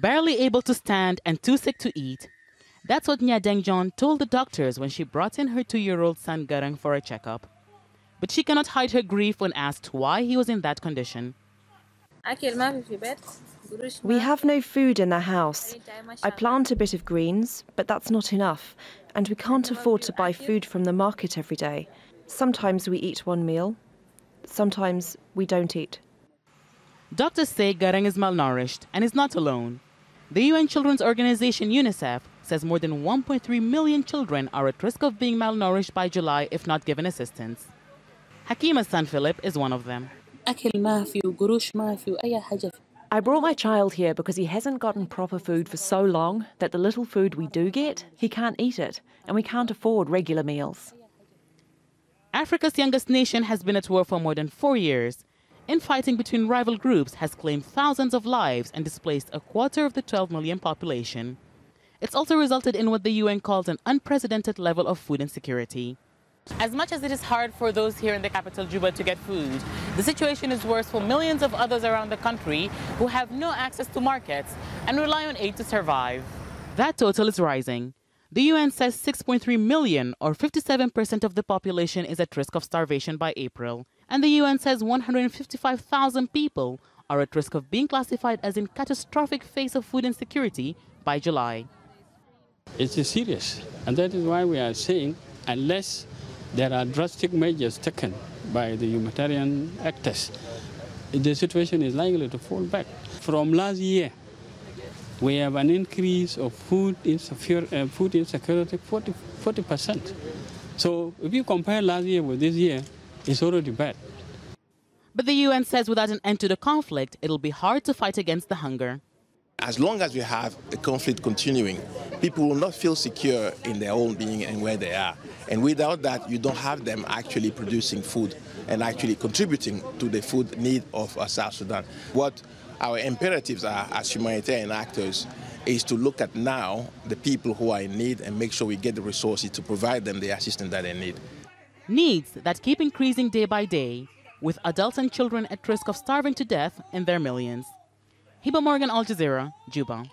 Barely able to stand and too sick to eat. That's what Nya Dengjon told the doctors when she brought in her 2-year-old son Garang for a checkup. But she cannot hide her grief when asked why he was in that condition. We have no food in the house. I plant a bit of greens, but that's not enough, and we can't afford to buy food from the market every day. Sometimes we eat one meal, sometimes we don't eat. Doctors say Garang is malnourished and is not alone. The UN Children's Organization UNICEF says more than 1.3 million children are at risk of being malnourished by July if not given assistance. Hakima's son Philip is one of them. I brought my child here because he hasn't gotten proper food for so long that the little food we do get, he can't eat it, and we can't afford regular meals. Africa's youngest nation has been at war for more than 4 years. Infighting between rival groups has claimed thousands of lives and displaced a quarter of the 12 million population. It's also resulted in what the UN calls an unprecedented level of food insecurity. As much as it is hard for those here in the capital, Juba, to get food, the situation is worse for millions of others around the country who have no access to markets and rely on aid to survive. That total is rising. The UN says 6.3 million, or 57% of the population, is at risk of starvation by April. And the UN says 155,000 people are at risk of being classified as in catastrophic phase of food insecurity by July. It is serious, and that is why we are saying unless there are drastic measures taken by the humanitarian actors, the situation is likely to fall back. From last year, we have an increase of food insecurity 40%. So if you compare last year with this year, it's already bad. But the UN says without an end to the conflict, it'll be hard to fight against the hunger. As long as we have a conflict continuing, people will not feel secure in their own being and where they are. And without that, you don't have them actually producing food and actually contributing to the food need of South Sudan. What our imperatives are as humanitarian actors is to look at now the people who are in need and make sure we get the resources to provide them the assistance that they need. Needs that keep increasing day by day, with adults and children at risk of starving to death in their millions. Hiba Morgan, Al Jazeera, Juba.